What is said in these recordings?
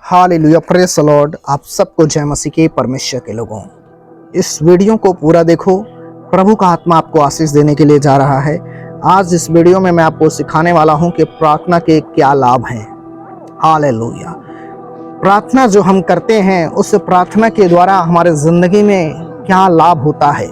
Hallelujah, praise the Lord. आप सबको जय मसीह के परमेश्वर के लोगों, इस वीडियो को पूरा देखो। प्रभु का आत्मा आपको आशीष देने के लिए जा रहा है। आज इस वीडियो में मैं आपको सिखाने वाला हूं कि प्रार्थना के क्या लाभ हैं। हालेलुया। प्रार्थना जो हम करते हैं, उस प्रार्थना के द्वारा हमारे ज़िंदगी में क्या लाभ होता है।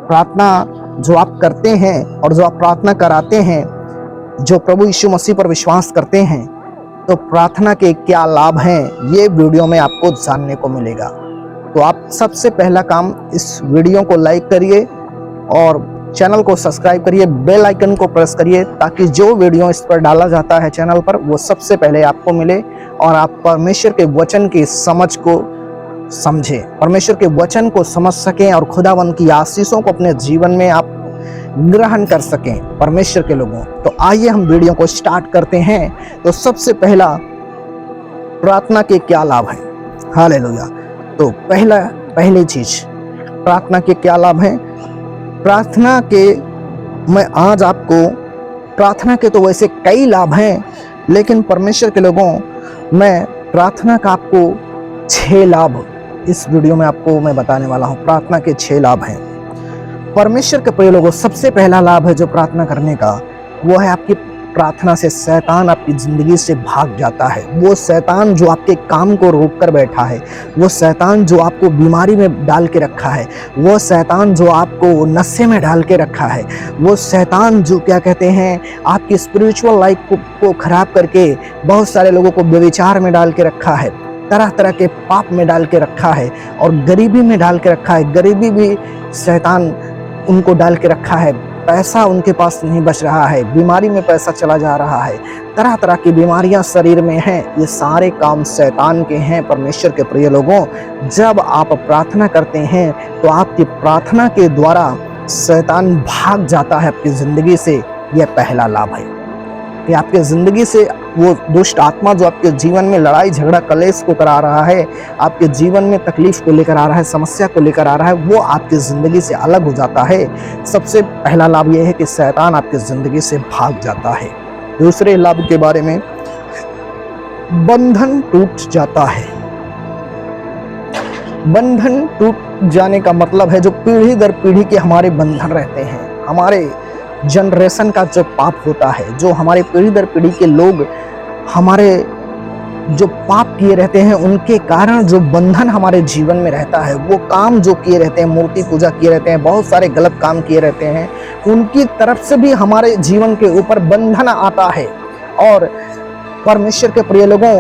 प्रार्थना जो आप करते हैं और जो आप प्रार्थना कराते हैं, जो प्रभु यीशु मसीह पर विश्वास करते हैं, तो प्रार्थना के क्या लाभ हैं, ये वीडियो में आपको जानने को मिलेगा। तो आप सबसे पहला काम, इस वीडियो को लाइक करिए और चैनल को सब्सक्राइब करिए, बेल आइकन को प्रेस करिए, ताकि जो वीडियो इस पर डाला जाता है चैनल पर, वो सबसे पहले आपको मिले और आप परमेश्वर के वचन की समझ को समझें, परमेश्वर के वचन को समझ सकें और खुदावंद की आशीषों को अपने जीवन में आप ग्रहण कर सकें परमेश्वर के लोगों। तो आइए हम वीडियो को स्टार्ट करते हैं। तो सबसे पहला, प्रार्थना के क्या लाभ हैं। हालेलुया। तो पहली चीज, प्रार्थना के क्या लाभ हैं। प्रार्थना के, मैं आज आपको, प्रार्थना के तो वैसे कई लाभ हैं, लेकिन परमेश्वर के लोगों, मैं प्रार्थना का आपको 6 लाभ इस वीडियो में आपको मैं बताने वाला हूं। प्रार्थना के 6 लाभ हैं परमेश्वर के प्रिय लोगों। सबसे पहला लाभ है जो प्रार्थना करने का, वो है आपकी प्रार्थना से शैतान आपकी जिंदगी से भाग जाता है। वो शैतान जो आपके काम को रोक कर बैठा है, वो शैतान जो आपको बीमारी में डाल के रखा है, वो शैतान जो आपको नशे में डाल के रखा है, वो शैतान जो क्या कहते हैं, आपकी स्पिरिचुअल लाइफ को खराब करके बहुत सारे लोगों को व्यभिचार में डाल के रखा है, तरह तरह के पाप में डाल के रखा है और गरीबी में डाल के रखा है। गरीबी भी शैतान उनको डाल के रखा है। पैसा उनके पास नहीं बच रहा है, बीमारी में पैसा चला जा रहा है, तरह तरह की बीमारियां शरीर में हैं। ये सारे काम शैतान के हैं परमेश्वर के प्रिय लोगों। जब आप प्रार्थना करते हैं तो आपकी प्रार्थना के द्वारा शैतान भाग जाता है आपकी जिंदगी से। यह पहला लाभ है कि आपके जिंदगी से वो दुष्ट आत्मा जो आपके जीवन में लड़ाई झगड़ा कलेश को करा रहा है, आपके जीवन में तकलीफ को लेकर आ रहा है, समस्या को लेकर आ रहा है, वो आपकी जिंदगी से अलग हो जाता है। सबसे पहला लाभ ये है कि शैतान आपकी जिंदगी से भाग जाता है। दूसरे लाभ के बारे में, बंधन टूट जाता है। बंधन टूट जाने का मतलब है जो पीढ़ी दर पीढ़ी के हमारे बंधन रहते हैं, हमारे जनरेशन का जो पाप होता है, जो हमारे पीढ़ी दर पीढ़ी के लोग हमारे जो पाप किए रहते हैं, उनके कारण जो बंधन हमारे जीवन में रहता है, वो काम जो किए रहते हैं, मूर्ति पूजा किए रहते हैं, बहुत सारे गलत काम किए रहते हैं, उनकी तरफ से भी हमारे जीवन के ऊपर बंधन आता है। और परमेश्वर के प्रिय लोगों,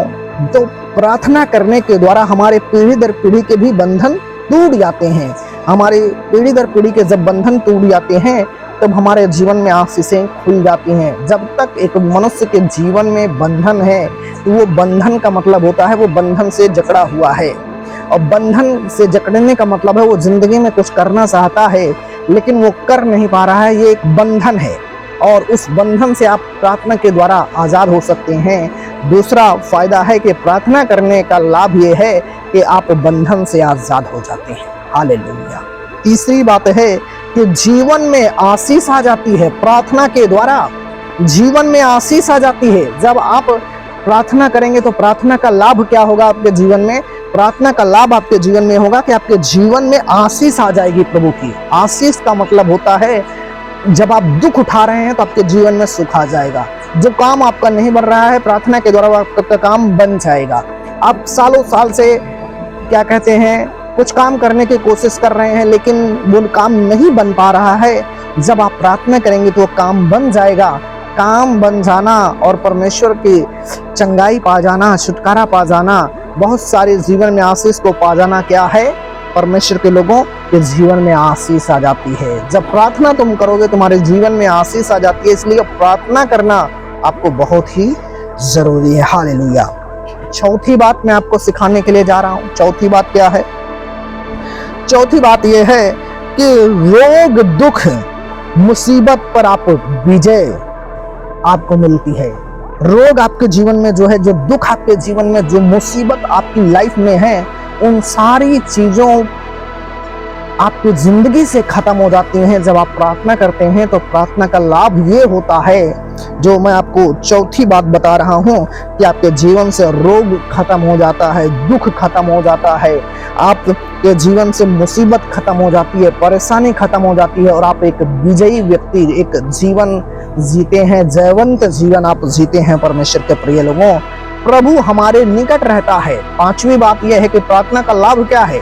तो प्रार्थना करने के द्वारा हमारे पीढ़ी दर पीढ़ी के भी बंधन टूट जाते हैं। हमारे पीढ़ी दर पीढ़ी के जब बंधन टूट जाते हैं, तब हमारे जीवन में आशीषें खुल जाती हैं। जब तक एक मनुष्य के जीवन में बंधन है, तो वो बंधन का मतलब होता है वो बंधन से जकड़ा हुआ है। और बंधन से जकड़ने का मतलब है वो जिंदगी में कुछ करना चाहता है, लेकिन वो कर नहीं पा रहा है। ये एक बंधन है और उस बंधन से आप प्रार्थना के द्वारा आज़ाद हो सकते हैं। दूसरा फायदा है कि प्रार्थना करने का लाभ ये है कि आप बंधन से आज़ाद हो जाते हैं। हालेलुया। तीसरी बात है कि जीवन में आशीष आ जाती है। प्रार्थना के द्वारा जीवन में आशीष आ जाती है। जब आप प्रार्थना करेंगे तो प्रार्थना का लाभ क्या होगा आपके जीवन में? प्रार्थना का लाभ आपके जीवन में होगा कि आपके जीवन में आशीष आ जाएगी प्रभु की। आशीष का मतलब होता है जब आप दुख उठा रहे हैं तो आपके जीवन में सुख आ जाएगा। जो काम आपका नहीं बन रहा है, प्रार्थना के द्वारा आपका काम बन जाएगा। आप सालों साल से क्या कहते हैं, कुछ काम करने की कोशिश कर रहे हैं, लेकिन वो काम नहीं बन पा रहा है। जब आप प्रार्थना करेंगे तो वो काम बन जाएगा। काम बन जाना और परमेश्वर की चंगाई पा जाना, छुटकारा पा जाना, बहुत सारे जीवन में आशीष को पा जाना क्या है? परमेश्वर के लोगों के जीवन में आशीष आ जाती है। जब प्रार्थना तुम करोगे, तुम्हारे जीवन में आशीष आ जाती है। इसलिए प्रार्थना करना आपको बहुत ही जरूरी है। हालेलुया। चौथी बात मैं आपको सिखाने के लिए जा रहा हूं। चौथी बात क्या है? चौथी बात यह है कि रोग दुख मुसीबत पर आप विजय आपको मिलती है। रोग आपके जीवन में जो है, जो दुख आपके जीवन में, जो मुसीबत आपकी लाइफ में है, उन सारी चीजों आपकी जिंदगी से खत्म हो जाती हैं। जब आप प्रार्थना करते हैं तो प्रार्थना का लाभ ये होता है जो मैं आपको चौथी बात बता रहा हूँ कि आपके जीवन से रोग खत्म हो जाता है, दुख खत्म हो जाता है, आपके जीवन से मुसीबत खत्म हो जाती है, परेशानी खत्म हो जाती है और आप एक विजयी व्यक्ति, एक जीवन जीते हैं, जयवंत जीवन आप जीते हैं। परमेश्वर के प्रिय लोगों, प्रभु हमारे निकट रहता है। पांचवी बात यह है कि प्रार्थना का लाभ क्या है।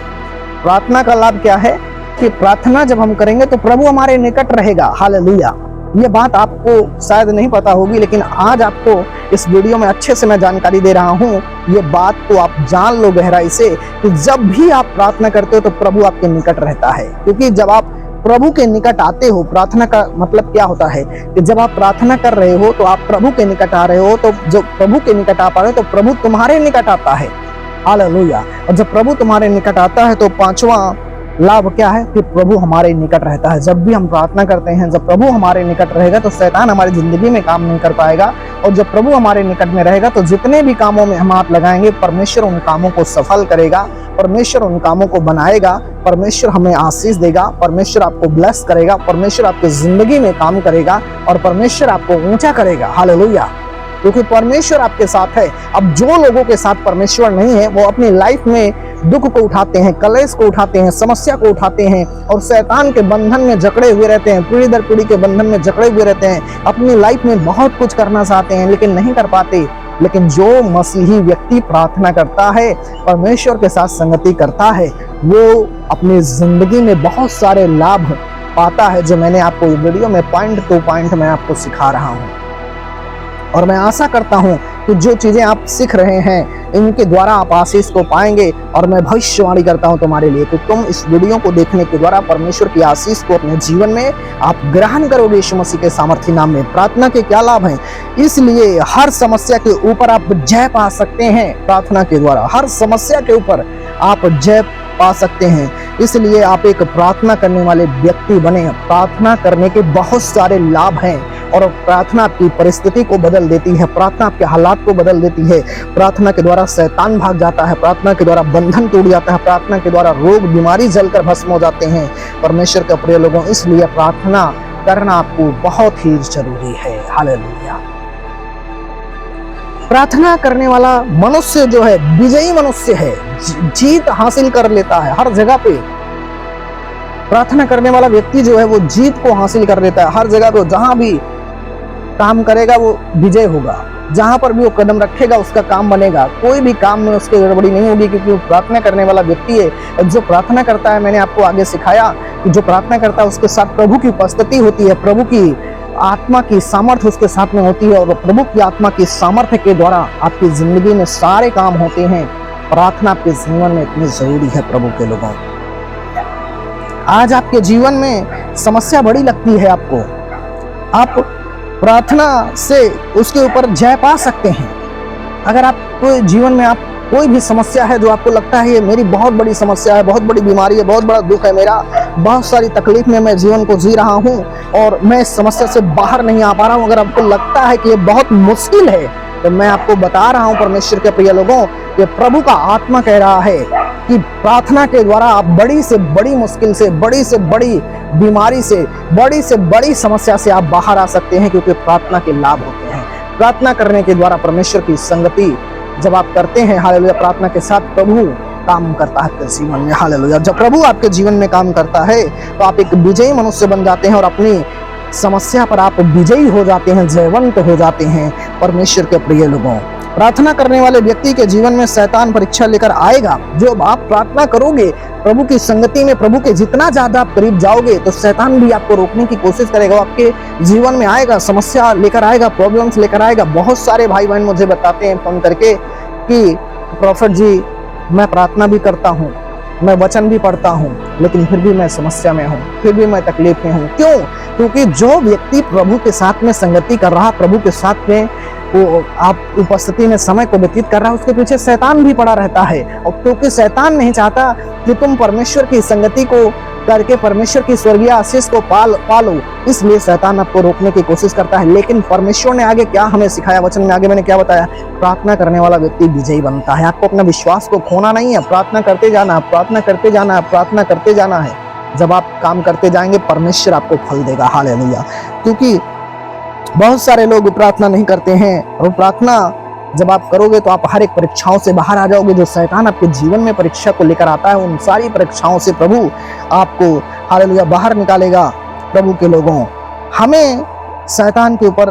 प्रार्थना का लाभ क्या है कि प्रार्थना जब हम करेंगे तो प्रभु हमारे निकट रहेगा। हालेलुया। ये बात आपको शायद नहीं पता होगी, लेकिन आज आपको इस वीडियो में अच्छे से मैं जानकारी दे रहा हूँ। ये बात को आप जान लो गहराई से कि जब भी आप प्रार्थना करते हो तो प्रभु आपके निकट रहता है। क्योंकि जब आप प्रभु के निकट आते हो, प्रार्थना का मतलब क्या होता है कि जब आप प्रार्थना कर रहे हो तो आप प्रभु के निकट आ रहे हो, तो जब प्रभु के निकट आ पा रहे हो तो प्रभु तुम्हारे निकट आता है। हालेलुया। और जब प्रभु तुम्हारे निकट आता है तो पांचवा लाभ क्या है कि प्रभु हमारे निकट रहता है। जब भी हम प्रार्थना करते हैं, जब प्रभु हमारे निकट रहेगा तो शैतान हमारी जिंदगी में काम नहीं कर पाएगा, और जब प्रभु हमारे निकट में रहेगा तो जितने भी कामों में हम हाथ लगाएंगे परमेश्वर उन कामों को सफल करेगा, परमेश्वर उन कामों को बनाएगा, परमेश्वर हमें आशीष देगा, परमेश्वर आपको ब्लेस करेगा, परमेश्वर आपकी जिंदगी में काम करेगा और परमेश्वर आपको ऊंचा करेगा। हालेलुया। क्योंकि परमेश्वर आपके साथ है। अब जो लोगों के साथ परमेश्वर नहीं है वो अपनी लाइफ में दुख को उठाते हैं, कलेश को उठाते हैं, समस्या को उठाते हैं और शैतान के बंधन में जकड़े हुए रहते हैं, पीढ़ी दर पीढ़ी के बंधन में जकड़े हुए रहते हैं। अपनी लाइफ में बहुत कुछ करना चाहते हैं लेकिन नहीं कर पाते। लेकिन जो मसीही व्यक्ति प्रार्थना करता है, परमेश्वर के साथ संगति करता है, वो अपनी जिंदगी में बहुत सारे लाभ पाता है, जो मैंने आपको वीडियो में पॉइंट टू पॉइंट मैं आपको सिखा रहा हूँ। और मैं आशा करता हूं कि जो चीजें आप सीख रहे हैं इनके द्वारा आप आशीष को पाएंगे। और मैं भविष्यवाणी करता हूं तुम्हारे लिए कि तुम इस वीडियो को देखने के द्वारा परमेश्वर की आशीष को अपने जीवन में आप ग्रहण करोगे यीशु मसीह के सामर्थी नाम में। प्रार्थना के क्या लाभ हैं? इसलिए हर समस्या के ऊपर आप जय पा सकते हैं। प्रार्थना के द्वारा हर समस्या के ऊपर आप जय पा सकते हैं। इसलिए आप एक प्रार्थना करने वाले व्यक्ति बने। प्रार्थना करने के बहुत सारे लाभ हैं और प्रार्थना आपकी परिस्थिति को बदल देती है, प्रार्थना आपके हालात को बदल देती है। प्रार्थना के द्वारा शैतान भाग जाता है, प्रार्थना के द्वारा बंधन टूट जाता है, प्रार्थना के द्वारा रोग बीमारी जलकर भस्म हो जाते हैं। परमेश्वर के प्रिय लोगों, इसलिए प्रार्थना करना आपको बहुत ही जरूरी है। हालेलुया। प्रार्थना करने वाला मनुष्य जो है विजयी मनुष्य है, जीत हासिल कर लेता है हर जगह पे। प्रार्थना करने वाला व्यक्ति जो है वो जीत को हासिल कर लेता है हर जगह पे। जहां भी काम करेगा वो विजय होगा, जहां पर भी वो कदम रखेगा उसका काम बनेगा, कोई भी काम में उसकी गड़बड़ी नहीं होगी, क्योंकि वो प्रार्थना करने वाला व्यक्ति है। और जो प्रार्थना करता है, मैंने आपको आगे सिखाया कि जो प्रार्थना करता है उसके साथ प्रभु की उपस्थिति होती है, प्रभु की आत्मा की सामर्थ्य उसके साथ में होती है और प्रभु की आत्मा की सामर्थ्य के द्वारा आपकी जिंदगी में सारे काम होते हैं। प्रार्थना आपके जीवन में इतनी जरूरी है प्रभु के लोगों। आज आपके जीवन में समस्या बड़ी लगती है आपको, आप प्रार्थना से उसके ऊपर जय पा सकते हैं। अगर आपको जीवन में आप कोई भी समस्या है जो आपको लगता है ये मेरी बहुत बड़ी समस्या है, बहुत बड़ी बीमारी है, बहुत बड़ा दुख है मेरा, बहुत सारी तकलीफ में मैं जीवन को जी रहा हूँ और मैं इस समस्या से बाहर नहीं आ पा रहा हूँ, अगर आपको लगता है कि ये बहुत मुश्किल है, तो मैं आपको बता रहा हूँ परमेश्वर के प्रिय लोगों, ये प्रभु का आत्मा कह रहा है कि प्रार्थना के द्वारा आप बड़ी से बड़ी मुश्किल से बड़ी बीमारी से बड़ी समस्या से आप बाहर आ सकते हैं, क्योंकि प्रार्थना के लाभ होते हैं। प्रार्थना करने के द्वारा परमेश्वर की संगति जब आप करते हैं, हालेलुया, प्रार्थना के साथ प्रभु काम करता है आपके जीवन में। हालेलुया। जब प्रभु आपके जीवन में काम करता है तो आप एक विजयी मनुष्य बन जाते हैं और अपनी समस्या पर आप विजयी हो जाते हैं, जयवंत हो जाते हैं। परमेश्वर के प्रिय लोगों, प्रार्थना करने वाले व्यक्ति के जीवन में शैतान परीक्षा लेकर आएगा। जो आप प्रार्थना करोगे प्रभु की संगति में, प्रभु के जितना ज्यादा आप करीब जाओगे तो शैतान भी आपको रोकने की कोशिश करेगा, आपके जीवन में आएगा, समस्या लेकर आएगा, प्रॉब्लम्स लेकर आएगा। बहुत सारे भाई बहन मुझे बताते हैं फोन करके कि प्रॉफिट जी मैं प्रार्थना भी करता हूँ, मैं वचन भी पढ़ता हूँ, लेकिन फिर भी मैं समस्या में हूँ, फिर भी मैं तकलीफ में हूँ। क्यों? क्योंकि जो व्यक्ति प्रभु के साथ में संगति कर रहा, प्रभु के साथ में वो आप उपस्थिति में समय को व्यतीत कर रहा है, उसके पीछे शैतान भी पड़ा रहता है। और क्योंकि शैतान नहीं चाहता कि तुम परमेश्वर की संगति को करके परमेश्वर की स्वर्गीय आशीष को पालो, इसलिए शैतान आपको रोकने की कोशिश करता है। लेकिन परमेश्वर ने आगे क्या हमें सिखाया, वचन में आगे मैंने क्या बताया, प्रार्थना करने वाला व्यक्ति विजयी बनता है। आपको अपना विश्वास को खोना नहीं है, प्रार्थना करते जाना, प्रार्थना करते जाना, प्रार्थना करते जाना है। जब आप काम करते जाएंगे परमेश्वर आपको फल देगा। हालेलुया। क्योंकि बहुत सारे लोग प्रार्थना नहीं करते हैं, और प्रार्थना जब आप करोगे तो आप हर एक परीक्षाओं से बाहर आ जाओगे। जो शैतान आपके जीवन में परीक्षा को लेकर आता है, उन सारी परीक्षाओं से प्रभु आपको हालेलुया बाहर निकालेगा। प्रभु के लोगों, हमें शैतान के ऊपर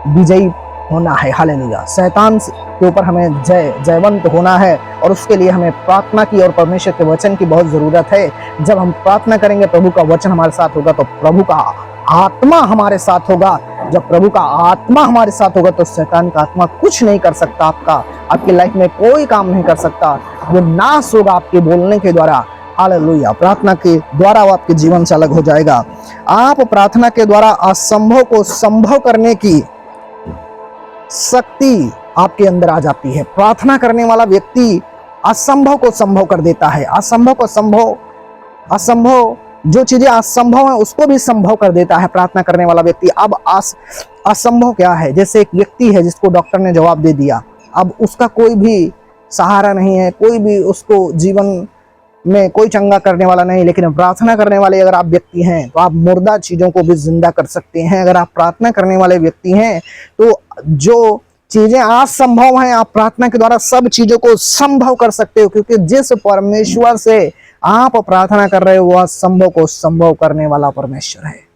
विजयी होना है। हालेलुया, शैतान के ऊपर हमें जयवंत होना है, और उसके लिए हमें प्रार्थना की और परमेश्वर के वचन की बहुत जरूरत है। जब हम प्रार्थना करेंगे, प्रभु का वचन हमारे साथ होगा, तो प्रभु का आत्मा हमारे साथ होगा। जब प्रभु का आत्मा हमारे साथ होगा तो शैतान का आत्मा कुछ नहीं कर सकता, आपकी लाइफ में कोई काम नहीं कर सकता। वो नाश होगा आपके बोलने के द्वारा। हालेलुया, प्रार्थना के द्वारा वो आपके जीवन से अलग हो जाएगा। आप प्रार्थना के द्वारा असंभव को संभव करने की शक्ति आपके अंदर आ जाती है। प्रार्थना करने वाला व्यक्ति असंभव को संभव कर देता है। असंभव जो चीजें असंभव है उसको भी संभव कर देता है प्रार्थना करने वाला व्यक्ति। अब असंभव क्या है? जैसे एक व्यक्ति है जिसको डॉक्टर ने जवाब दे दिया, अब उसका कोई भी सहारा नहीं है, कोई भी उसको जीवन में कोई चंगा करने वाला नहीं। लेकिन प्रार्थना करने वाले अगर आप व्यक्ति हैं तो आप मुर्दा चीजों को भी जिंदा कर सकते हैं। अगर आप प्रार्थना करने वाले व्यक्ति हैं तो जो चीजें असंभव हैं, आप प्रार्थना के द्वारा सब चीजों को संभव कर सकते हो, क्योंकि जिस परमेश्वर से आप प्रार्थना कर रहे हो वह असंभव को संभव करने वाला परमेश्वर है।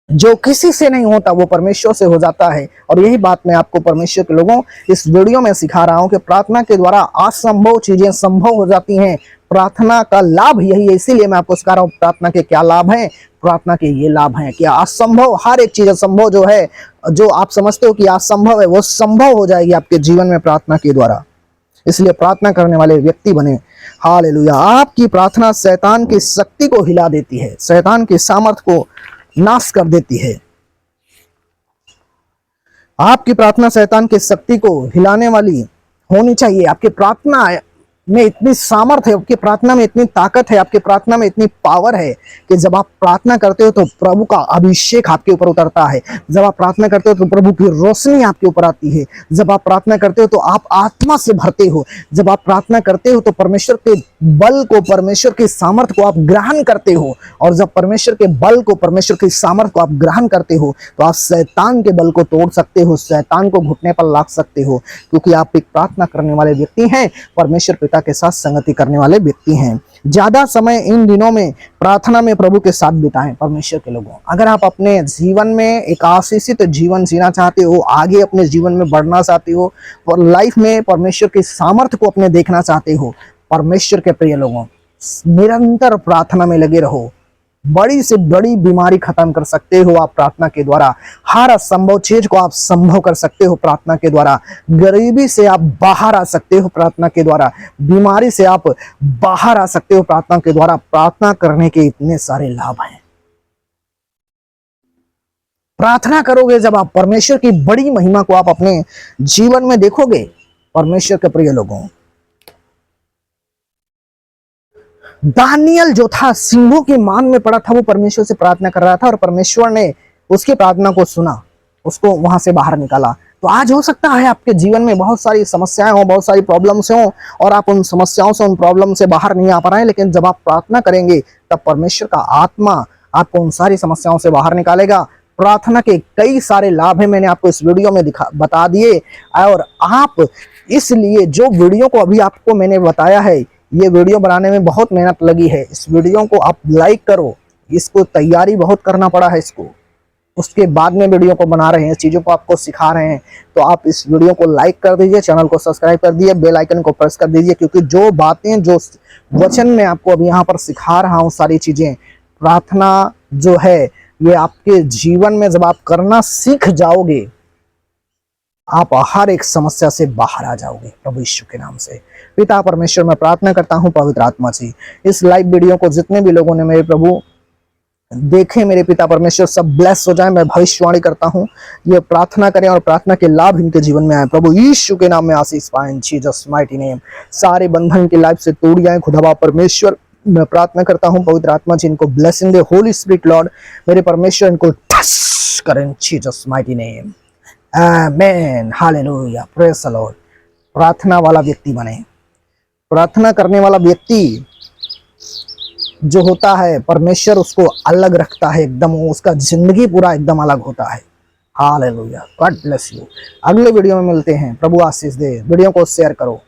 जो किसी से नहीं होता वो परमेश्वर से हो जाता है। और यही बात मैं आपको परमेश्वर के लोगों इस वीडियो में सिखा रहा हूं कि प्रार्थना के द्वारा असंभव चीजें संभव हो जाती हैं। प्रार्थना का लाभ यही है, इसीलिए मैं आपको सिखा रहा हूं प्रार्थना के क्या लाभ हैं। प्रार्थना के ये लाभ हैं कि असंभव हर एक चीज असंभव जो है, जो आप समझते हो कि असंभव है, वो संभव हो जाएगी आपके जीवन में प्रार्थना के द्वारा। इसलिए प्रार्थना करने वाले व्यक्ति बने। हालेलुया, आपकी प्रार्थना शैतान की शक्ति को हिला देती है, शैतान की सामर्थ को नाश कर देती है। आपकी प्रार्थना शैतान की शक्ति को हिलाने वाली होनी चाहिए। आपकी प्रार्थना में इतनी सामर्थ है, आपकी प्रार्थना में इतनी ताकत है, आपकी प्रार्थना में इतनी पावर है कि जब आप प्रार्थना करते हो तो प्रभु का अभिषेक आपके ऊपर उतरता है। जब आप प्रार्थना करते हो तो प्रभु की रोशनी आपके ऊपर आती है। जब आप प्रार्थना करते हो तो आप आत्मा से भरते हो। जब आप प्रार्थना करते हो तो परमेश्वर के बल को, परमेश्वर की सामर्थ को आप ग्रहण करते हो। और जब परमेश्वर के बल को, परमेश्वर की सामर्थ को आप ग्रहण करते हो तो आप शैतान के बल को तोड़ सकते हो, शैतान को घुटने पर लाद सकते हो, क्योंकि आप एक प्रार्थना करने वाले व्यक्ति हैं, परमेश्वर पिता के साथ संगति करने वाले व्यक्ति हैं। ज्यादा समय इन दिनों में प्रार्थना में प्रभु के साथ बिताएं। परमेश्वर के लोगों, अगर आप अपने जीवन में एक आशीषित जीवन जीना चाहते हो, आगे अपने जीवन में बढ़ना चाहते हो और लाइफ में परमेश्वर की सामर्थ्य को अपने देखना चाहते हो, परमेश्वर के प्रिय लोगों, निरंतर प्रार्थना में लगे रहो। बड़ी से बड़ी बीमारी खत्म कर सकते हो आप प्रार्थना के द्वारा। हर असंभव चीज को आप संभव कर सकते हो प्रार्थना के द्वारा। गरीबी से आप बाहर आ सकते हो प्रार्थना के द्वारा। बीमारी से आप बाहर आ सकते हो प्रार्थना के द्वारा। प्रार्थना करने के इतने सारे लाभ हैं। प्रार्थना करोगे जब आप, परमेश्वर की बड़ी महिमा को आप अपने जीवन में देखोगे। परमेश्वर के प्रिय लोगों, दानियल जो था सिंहों की मान में पड़ा था, वो परमेश्वर से प्रार्थना कर रहा था और परमेश्वर ने उसकी प्रार्थना को सुना, उसको वहां से बाहर निकाला। तो आज हो सकता है आपके जीवन में बहुत सारी समस्याएं हो, बहुत सारी प्रॉब्लम्स हो, और आप उन समस्याओं से, उन प्रॉब्लम से बाहर नहीं आ पा रहे हैं, लेकिन जब आप प्रार्थना करेंगे तब परमेश्वर का आत्मा आपको उन सारी समस्याओं से बाहर निकालेगा। प्रार्थना के कई सारे लाभ हैं, मैंने आपको इस वीडियो में बता दिए। और आप इसलिए जो वीडियो को अभी आपको मैंने बताया है, ये वीडियो बनाने में बहुत मेहनत लगी है। इस वीडियो को आप लाइक करो, इसको तैयारी बहुत करना पड़ा है इसको, उसके बाद में वीडियो को बना रहे हैं, चीज़ों को आपको सिखा रहे हैं। तो आप इस वीडियो को लाइक कर दीजिए, चैनल को सब्सक्राइब कर दीजिए, बेल आइकन को प्रेस कर दीजिए, क्योंकि जो बातें, जो वचन मैं आपको अभी यहाँ पर सिखा रहा हूँ, सारी चीज़ें, प्रार्थना जो है ये आपके जीवन में जब आप करना सीख जाओगे, आप हर एक समस्या से बाहर आ जाओगे प्रभु यीशु के नाम से। पिता परमेश्वर, मैं प्रार्थना करता हूँ पवित्र आत्मा जी, इस लाइव वीडियो को जितने भी लोगों ने मेरे प्रभु देखें, मेरे पिता परमेश्वर, सब ब्लेस हो जाए। मैं भविष्यवाणी करता हूँ ये प्रार्थना करें और प्रार्थना के लाभ इनके जीवन में आए, प्रभु यीशु के नाम में आशीष पाएं, इन जीसस माइटी नेम। सारे बंधन इनकी लाइफ से टूट जाए खुदावा परमेश्वर। मैं प्रार्थना करता हूँ पवित्र आत्मा जी, इनको ब्लेसिंग दे, होली स्पिरिट लॉर्ड मेरे परमेश्वर, इनको टच करें Jesus mighty name, amen, hallelujah, praise the Lord. प्रार्थना वाला व्यक्ति बने। प्रार्थना करने वाला व्यक्ति जो होता है परमेश्वर उसको अलग रखता है, एकदम उसका जिंदगी पूरा एकदम अलग होता है। Hallelujah, God bless you. अगले वीडियो में मिलते हैं, प्रभु आशीष दे। वीडियो को शेयर करो।